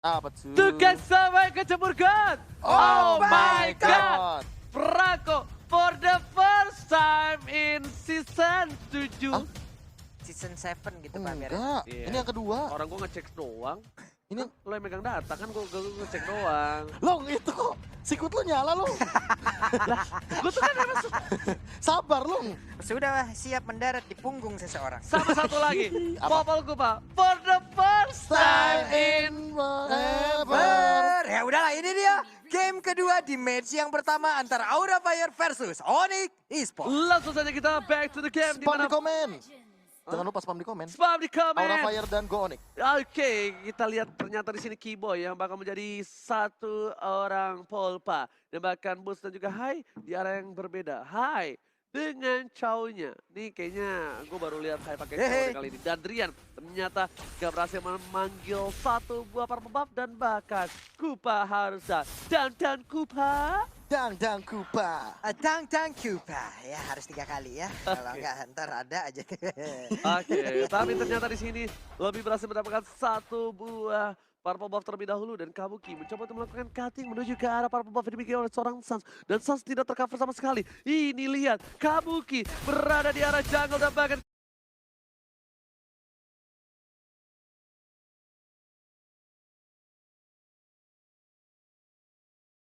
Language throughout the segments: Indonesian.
Apa tuh? Tugas sampai kecemurkan. Oh my god. Franco for the first time in season 7. Hah? Season 7 gitu Pak Mer. Enggak, Iya. ini yang kedua. Orang gua ngecek doang. Ini Lo yang megang data kan gua ngecek doang. Long itu sikut lu nyala Long. Gua tuh kan emang Sabar Long. Sudah siap mendarat di punggung seseorang. sama satu lagi. Apa? Popol Kupa for the first time in forever. Ya udahlah, ini dia game kedua di match yang pertama antara Aura Fire versus Onyx Esports. Langsung saja kita back to the game. Spam di komen. Jangan lupa spam di komen. Spam di komen. Aura Fire dan Go Onyx. Oke, kita lihat ternyata di sini Keyboy yang bakal menjadi satu orang Polpa dan bahkan Boost dan juga Hai di arah yang berbeda. Hai dengan Chow-nya. Nih kayaknya gue baru lihat Hai pakai Chow kali ini. Dan Drian ternyata gak berhasil memanggil satu buah purple buff dan bahkan Kupa Harusa. Dan Kupa. Dang Kupa. Dang Kupa, ya harus 3 kali ya. Kalau enggak ntar ada aja. Oke, tapi ternyata di sini lebih berhasil mendapatkan satu buah purple buff terlebih dahulu dan Kabuki mencoba untuk melakukan cutting menuju ke arah purple buff yang dimiliki oleh seorang Sans dan Sans tidak tercover sama sekali. Ini lihat Kabuki berada di arah jungle dan bahkan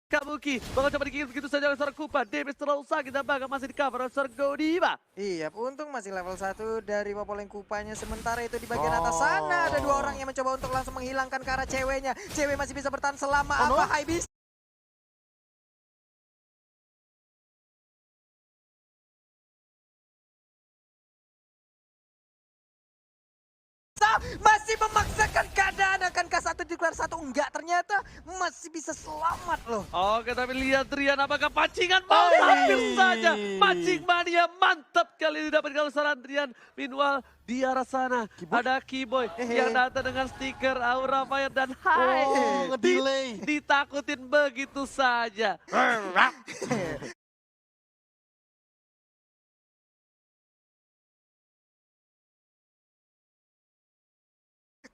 Kabuki bakal coba dikikil begitu saja oleh seorang Kupa. Davis terlalu sakit dan bahkan masih di cover oleh seorang Godiva. Iya, untung masih level 1 dari Popoleng Kupanya. Sementara itu di bagian atas sana ada 2 orang yang mencoba untuk langsung menghilangkan ke arah ceweknya. Cewek masih bisa bertahan selama apa? Hai bisa. Masih memaksakan keadaan, akankah satu declare satu? Enggak, ternyata masih bisa selamat loh. Oke, tapi lihat Rian apakah pancingan mau hampir saja. Pancing mania mantap kali ini dapat kalau seorang Rian. Meanwhile di arah sana ada Keyboy yang datang dengan stiker Aura Fire dan Hai. Ngedelay. Ditakutin begitu saja.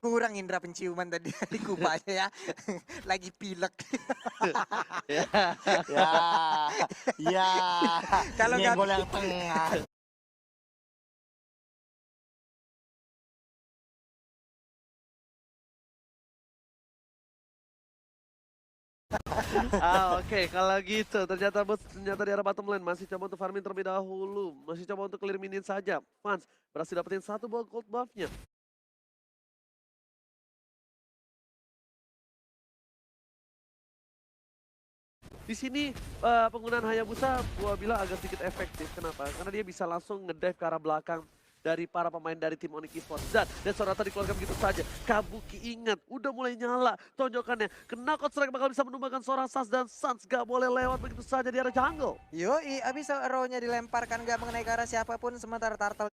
Kurang indera penciuman tadi di Kupanya ya. Lagi pilek. Ya. Ya. Kalau nggak- Nyenggol yang tengah. Oke, kalau gitu ternyata bos ternyata di arah bottom lane masih coba untuk farming terlebih dahulu. Masih coba untuk clear minion saja. Fans berhasil dapetin satu buah gold buff-nya. Di sini penggunaan Hayabusa gua bilang agak sedikit efektif. Kenapa? Karena dia bisa langsung ngedive ke arah belakang dari para pemain dari tim Onyx Esports. Dan Sorata dikeluarkan begitu saja. Kabuki ingat, udah mulai nyala tonjokannya. Kena Knockout Strike bakal bisa menumbangkan seorang Sans dan Sans gak boleh lewat begitu saja di arah jungle. Yoi, abis arrow-nya dilemparkan gak mengenai ke arah siapapun. Sementara Turtle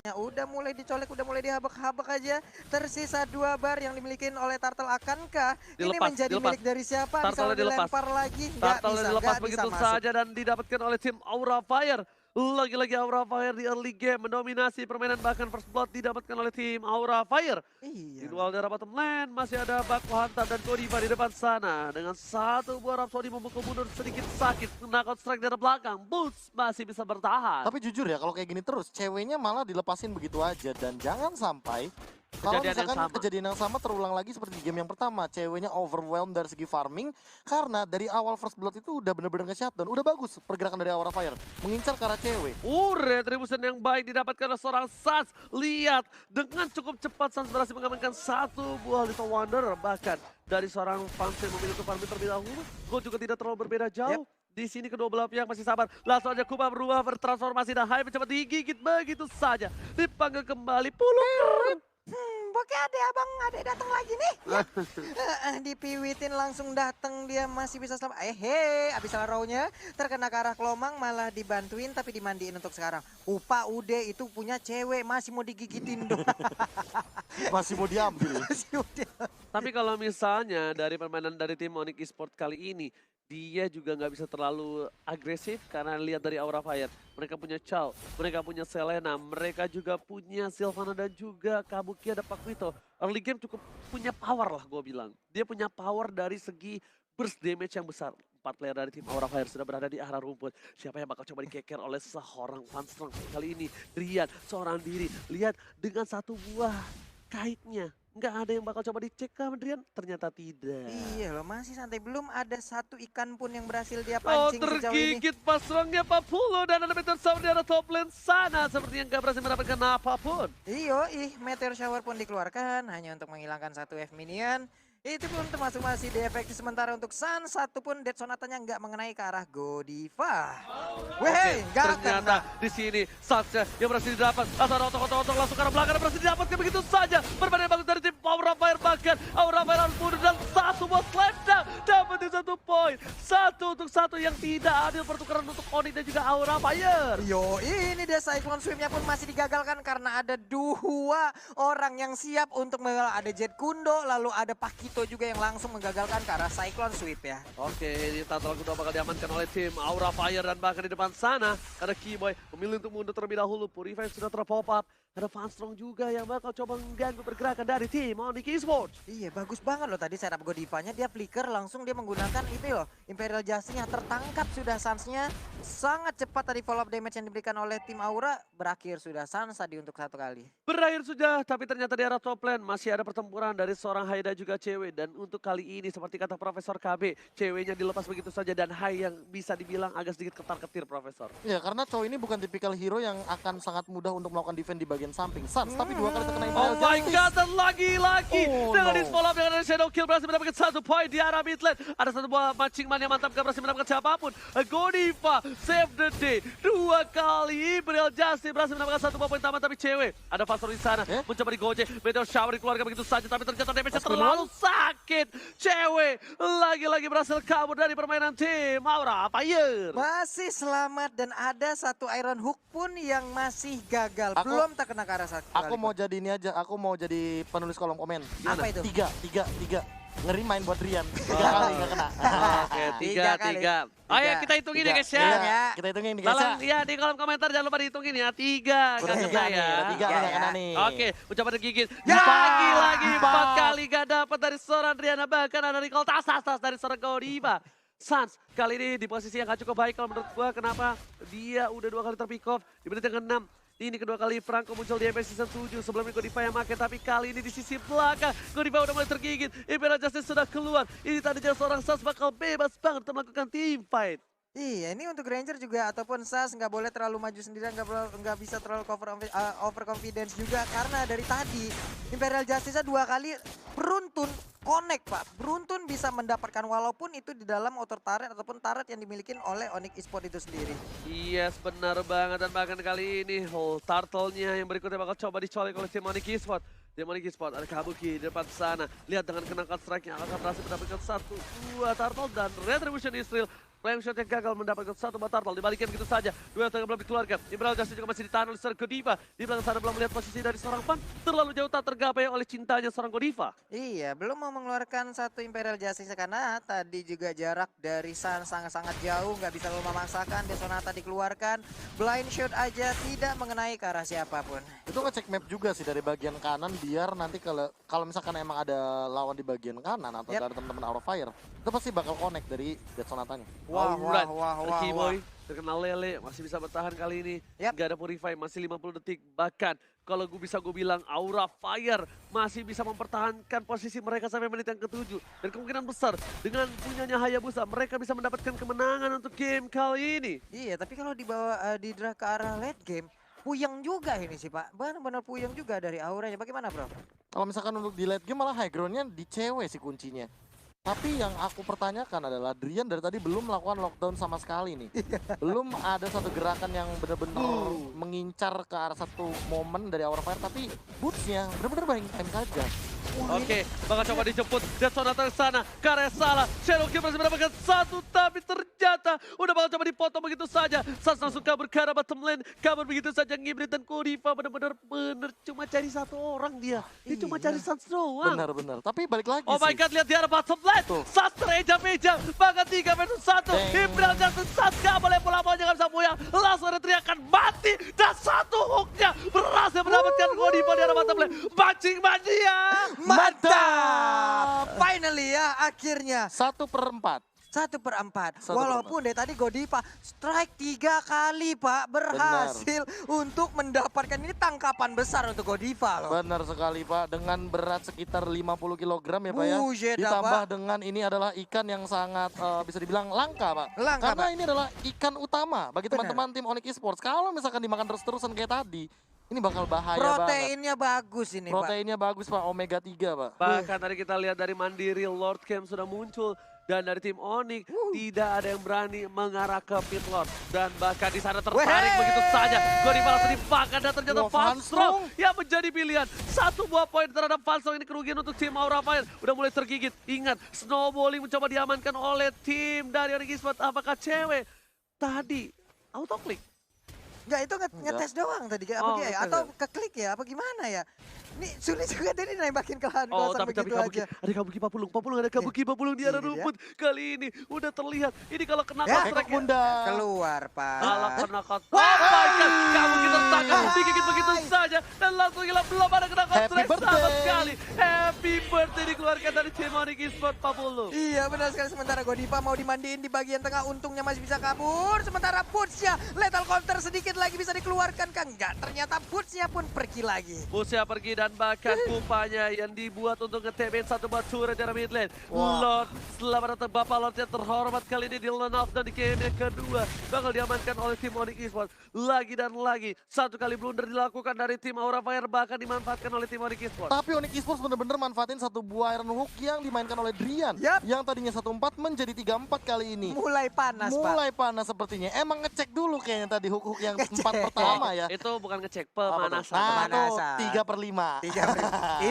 udah mulai dicolek, udah mulai dihabak-habak aja. Tersisa 2 bar yang dimiliki oleh Turtle. Akankah ini menjadi milik dari siapa? Bisa dilempar lagi? Turtle dilepas Nggak begitu bisa saja dan didapatkan oleh tim Aura Fire. Lagi-lagi Aura Fire di early game mendominasi permainan, bahkan first blood didapatkan oleh tim Aura Fire. Di Iya. dual daerah bottom lane masih ada Baku Hunter dan Godiva di depan sana. Dengan satu buah Rhapsody memukul mundur sedikit sakit. Knockout strike dari belakang. Boots masih bisa bertahan. Tapi jujur ya, kalau kayak gini terus, ceweknya malah dilepasin begitu aja. Dan jangan sampai kalau Kejadian yang misalkan sama. kejadian yang sama terulang lagi seperti di game yang pertama. Ceweknya overwhelmed dari segi farming. Karena dari awal first blood itu udah bener-bener nge-shutdown. Udah bagus pergerakan dari Aura Fire. Mengincar ke arah cewek. Retribution yang baik didapatkan oleh seorang Sans. Lihat, dengan cukup cepat Sans berhasil mengamankan satu buah Little Wonder. Bahkan dari seorang fans yang memiliki farming terlebih dahulu, gol juga tidak terlalu berbeda jauh. Di sini kedua belah pihak masih sabar. Langsung aja Kupa berubah, bertransformasi dan Hai mencoba digigit begitu saja. Dipanggil kembali, pulung. Bokeh abang adek datang lagi nih. Dipiwitin langsung datang, dia masih bisa selamat. Abis arrow-nya terkena ke arah Kelomang, malah dibantuin tapi dimandiin untuk sekarang. Upa Ude itu punya cewek, masih mau digigitin dong. Masih mau diambil. Masih mau diambil. Tapi kalau misalnya dari permainan dari tim Onyx Esports kali ini, dia juga nggak bisa terlalu agresif karena lihat dari Aura Fire. Mereka punya Chow, mereka punya Selena, mereka juga punya Sylvana dan juga Kabuki ada Paquito. Early game cukup punya power lah gue bilang. Dia punya power dari segi burst damage yang besar. 4 player dari tim Aura Fire sudah berada di arah rumput. Siapa yang bakal coba dikeker oleh seorang Fanstrong kali ini? Drian, seorang diri. Lihat dengan satu buah kaitnya. Nggak ada yang bakal coba dicek kan, Drian? Ternyata tidak. Iya loh, masih santai. Belum ada satu ikan pun yang berhasil dia Oh, pancing sejauh ini. tergigit pasrangnya Papulo dan ada Meteor Shower di arah top lane sana. Sepertinya nggak berhasil mendapatkan apapun. Meteor Shower pun dikeluarkan hanya untuk menghilangkan satu F minion. Itu pun termasuk masih diefektif sementara untuk Sun. Satu pun Dead Sonatanya nggak mengenai ke arah Godiva. Weh, nggak Ternyata kena. di sini Sacha yang berhasil didapat. Atau otok-otok langsung ke arah belakang berhasil didapatkan begitu saja. Permainan bagus dari tim Aura Fire bahkan Aura Fire harus mundur dan satu buat slam dapat di 1 poin. 1-1 yang tidak adil pertukaran untuk Onyx dan juga Aura Fire. Ini dia Cyclone Swim-nya pun masih digagalkan karena ada 2 orang yang siap untuk ada Jet Kundo lalu ada Paquito juga yang langsung menggagalkan ke arah Cyclone Sweep ya. Oke, ini Turtle kedua bakal diamankan oleh tim Aura Fire dan bahkan di depan sana karena Keyboy memilih untuk mundur terlebih dahulu. Purify sudah terpop up. Ada Fanstrong juga yang bakal coba mengganggu pergerakan dari tim Onyx Esports. Iya, bagus banget loh tadi setup Godivanya, dia flicker langsung dia menggunakan itu loh, Imperial Justice-nya tertangkap sudah Sans-nya. Sangat cepat tadi follow up damage yang diberikan oleh tim Aura, berakhir sudah Sans tadi untuk 1 kali. Berakhir sudah, tapi ternyata di arah top lane masih ada pertempuran dari seorang Haida juga cewek. Dan untuk kali ini seperti kata Profesor KB, ceweknya dilepas begitu saja dan Hai yang bisa dibilang agak sedikit ketar-ketir Profesor. Ya karena Chow ini bukan tipikal hero yang akan sangat mudah untuk melakukan defense di bagian samping Sans, tapi 2 kali terkena Oh Imperial my Justice. god, dan lagi-lagi Oh, dengan no. di-follow up dengan Shadow Kill berhasil mendapatkan 1 poin di arah mid lane. Ada satu buah mancing man yang mantap, gak berhasil mendapatkan siapapun. Godiva save the day. 2 kali Imperial Justice berhasil mendapatkan 1 buah poin taman, tapi cewek. Ada Fasor di sana, mencoba digojek. Meteor Shower dikeluarkan begitu saja, tapi ternyata damage-nya terlalu sakit. Cewek lagi-lagi berhasil kabur dari permainan tim Aura Fire. Masih selamat dan ada satu Iron Hook pun yang masih gagal, belum terkena ke arah satu kali. Aku mau jadi ini aja, aku mau jadi penulis kolom komen. Apa itu? 3. Ngeri main buat Rian. 3 kali nggak kena. Oke, 3-3. 3 kali. Ayo kita hitungin ya guys ya. Iya. Kita hitungin nih guys ya. Dalam, ya di kolom komentar jangan lupa dihitungin ya. 3 Udah nggak 3 kena nih, ya. udah 3 Ya, nggak ya. kena nih. Oke, mencoba digigit. Ya. Lagi-lagi 4 kali gak dapat dari seorang Riana. Bahkan ada recall tas dari seorang Godiva. Sans kali ini di posisi yang gak cukup baik kalau menurut gua. Kenapa? Dia udah 2 kali terpick off di menit yang ke-6. Ini kedua kali Franco muncul di MPS Season 7. Sebelumnya Godiva yang make, tapi kali ini di sisi belakang Godiva udah mulai tergigit. Imperial Justice sudah keluar. Ini tadinya seorang Sans bakal bebas banget untuk melakukan team fight. Iya, ini untuk Ranger juga ataupun Sas nggak boleh terlalu maju sendirian, nggak bisa terlalu overconfidence juga karena dari tadi Imperial Justice-nya 2 kali beruntun connect Pak, beruntun bisa mendapatkan walaupun itu di dalam outer turret ataupun turret yang dimiliki oleh Onyx Esports itu sendiri. Yes, benar banget. Dan bahkan kali ini turtle-nya yang berikutnya bakal coba dicolek oleh tim Onyx Esports. Tim Onyx Esports ada Kabuki di depan sana. Lihat dengan kenangkan strike-nya akan berhasil mendapatkan 1-2 turtle dan Retribution Israel. Flame shot yang gagal mendapatkan 1 buah turtle. Dibalikin begitu saja. 2 yang belum dikeluarkan. Imperial Justice juga masih ditahan oleh seorang Godiva. Di belakang sana belum melihat posisi dari seorang Fan. Terlalu jauh tak tergapai oleh cintanya seorang Godiva. Iya, belum mau mengeluarkan satu Imperial Justice karena tadi juga jarak dari Sun sangat-sangat jauh, nggak bisa terlalu memaksakan. Desonata dikeluarkan, blind shot aja tidak mengenai ke arah siapapun. Itu ngecek map juga sih dari bagian kanan biar nanti kalau misalkan emang ada lawan di bagian kanan atau Yep. dari teman-teman Aura Fire, itu pasti bakal connect dari Dead Sonatanya. Alright. wah. Keyboy terkenal lele masih bisa bertahan kali ini. Yap. Gak ada Purify, masih 50 detik. Bahkan kalau gue bilang Aura Fire masih bisa mempertahankan posisi mereka sampai menit yang ke-7. Dan kemungkinan besar dengan punyanya Hayabusa mereka bisa mendapatkan kemenangan untuk game kali ini. Iya, tapi kalau dibawa di drag ke arah late game, puyeng juga ini sih Pak. Benar-benar puyeng juga dari auranya. Bagaimana Bro? Kalau misalkan untuk di late game malah high ground-nya di cewek sih kuncinya. Tapi yang aku pertanyakan adalah Drian dari tadi belum melakukan lockdown sama sekali nih. Belum ada satu gerakan yang benar-benar mengincar ke arah satu momen dari Aura Fire, tapi boots-nya benar-benar banyak time saja. Oke, bakal coba dijemput. Jetson datang ke sana. Karesala. Shadow King masih mendapatkan satu, tapi ternyata udah bakal coba dipotong begitu saja. Sans langsung kabur ke arah bottom lane. Kabur begitu saja. Ngibrit dan Kodiva benar-benar cuma cari satu orang dia. Dia cuma cari Sans doang. Benar-benar. Tapi balik lagi Oh my sih. god, lihat di arah bottom lane. Tuh. Sans tereja-meja. Bahkan 3 versus 1. Dang. Ibral Jackson Sans gak boleh bola-bolanya gak bisa buyang. Langsung ada teriakan mati. Dan satu hooknya berhasil mendapatkan Kodiva di arah bottom lane. Mancing mania. Mantap! Finally ya, akhirnya 1/4. 1/4. 1/4. Walaupun dari tadi Godiva strike 3 kali Pak, berhasil untuk mendapatkan ini tangkapan besar untuk Godiva loh. Benar sekali Pak, dengan berat sekitar 50 kg ya Pak ya. Buset, Ditambah Pak. dengan ini adalah ikan yang sangat bisa dibilang langka Pak. Langka, Karena Pak. ini adalah ikan utama bagi Benar. teman-teman tim Onyx Esports. Kalau misalkan dimakan terus-terusan kayak tadi, ini bakal bahaya banget. Proteinnya bagus ini Pak. Proteinnya bagus Pak, omega 3 Pak. Bahkan tadi kita lihat dari Mandiri, Lord Camp sudah muncul. Dan dari tim Onyx tidak ada yang berani mengarah ke pit lord. Dan bahkan di sana tertarik Wey! begitu saja. Godiva langsung dimakan dan ternyata Wah, Van Van Strong Strong. yang menjadi pilihan. 1 buah poin terhadap Van Strong, ini kerugian untuk tim Aura Fire. Udah mulai tergigit. Ingat, snowballing mencoba diamankan oleh tim dari Onyx Esports. Apakah cewek tadi autoclick? Enggak, itu ngetes doang tadi apa Oh, dia ya? ngetes Atau keklik ya? Apa gimana ya? Ini sulit juga tadi nembakin ke lahan Oh, kosong tapi begitu Kabuki, aja. ada Kabuki Papulung ada Kabuki Papulung di arah Ini dia. rumput. Kali ini udah terlihat. Ini kalau kena Ya, kontrak Ekor bunda. Keluar Pak. kalau kena kontrak. Oh my god, Kabuki tertangkap, digigit begitu saja. Dan langsung hilang, belum ada kena kontrak sama birthday. sekali. Happy birthday dikeluarkan dari tim Onyx Esports Papulung. Iya benar sekali, sementara Godiva mau dimandiin di bagian tengah, untungnya masih bisa kabur. Sementara Boots-nya lethal counter sedikit lagi bisa dikeluarkan kan? Enggak, ternyata Boots-nya pun pergi lagi. Musia pergi dan bahkan kupanya yang dibuat untuk nge-TBN satu buat turret dari mid lane. Wah. Lord, selamat datang Bapak Lord yang terhormat kali ini di lane off dan di game yang kedua. Bakal diamankan oleh tim Onyx Esports. Lagi dan lagi, satu kali blunder dilakukan dari tim Aura Fire, bahkan dimanfaatkan oleh tim Onyx Esports. Tapi Onyx Esports benar-benar manfaatin satu buah Iron Hook yang dimainkan oleh Drian. Yap. Yang tadinya 1/4 menjadi 3/4 kali ini. Mulai panas Pak. Mulai panas sepertinya. Emang ngecek dulu kayaknya tadi hook-hook yang Ngecek. 4 pertama ya. Itu bukan ngecek, Apa tuh? pemanasan. Nah, Pemanasan. tuh 3/5. 3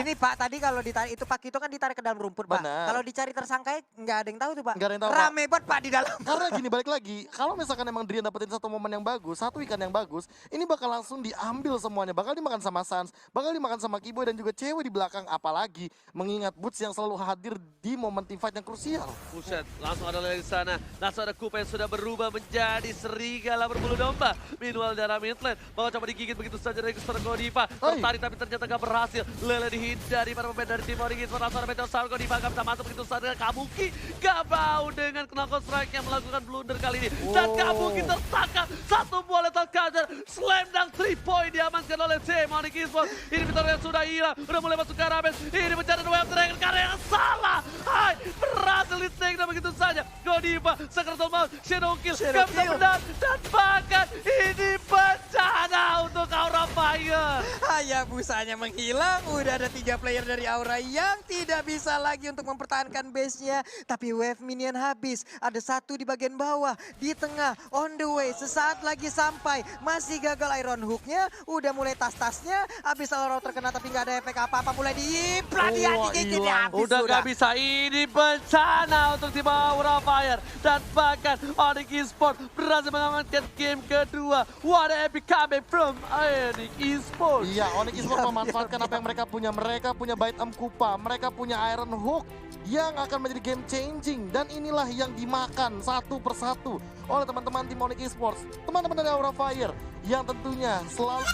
Ini Pak tadi kalau ditarik itu Pak Kito kan ditarik ke dalam rumput Pak. Benar. Kalau dicari tersangka nggak ada yang tahu tuh Pak. Nggak ada yang tahu, Pak. Rame banget Pak di dalam. Karena gini, balik lagi, kalau misalkan emang Drian dapetin satu momen yang bagus, satu ikan yang bagus, ini bakal langsung diambil semuanya. Bakal dimakan sama Sans, bakal dimakan sama Kiboy dan juga cewek di belakang. Apalagi mengingat Boots yang selalu hadir di momen teamfight yang krusial. Buset, langsung ada dari sana. Langsung ada Kupa yang sudah berubah menjadi serigala berbulu domba. Meanwhile dari mid lane, bakal coba digigit begitu saja dari Mr. Godiva. Tertarik tapi ternyata gak berhasil. Lele dihindari para pemain dari tim Onyx Esports. Langsung ada Meteor Shower, Godiva gak bisa masuk begitu saja. Kabuki gak mau dengan knockout strike yang melakukan blunder kali ini. Dan Kabuki tertangkap. Satu buah lethal counter. Slam dunk 3 point diamankan oleh tim Onyx Esports. Ini Meteor yang sudah hilang. Udah mulai masuk ke arah base. Ini mencari Wave Dragon karena yang salah. Hai, berhasil di take down begitu saja. Godiva, Sacramental Mount, Shadow Kill. Gak bisa menang. Dan bahkan ini bencana untuk Aura Fire. Hayabusanya menghilang, udah ada 3 player dari Aura yang tidak bisa lagi untuk mempertahankan base-nya. Tapi wave minion habis, ada satu di bagian bawah, di tengah, on the way, sesaat lagi sampai. Masih gagal Iron Hook-nya, udah mulai tas-tasnya, habis Aura terkena tapi nggak ada efek apa-apa, mulai diimplan di hati jadi hilang. habis Udah gak bisa, ini bencana untuk tim Aura Fire. Dan bahkan Onyx Esports berhasil mengamankan game kedua. What a epic comeback from Onyx Esports. Iya, Onyx Esports Diam, memanfaatkan diam, apa yang mereka punya. Mereka punya Bite Kupa, mereka punya Iron Hook yang akan menjadi game changing. Dan inilah yang dimakan satu persatu oleh teman-teman tim Onyx Esports. Teman-teman dari Aura Fire yang tentunya selalu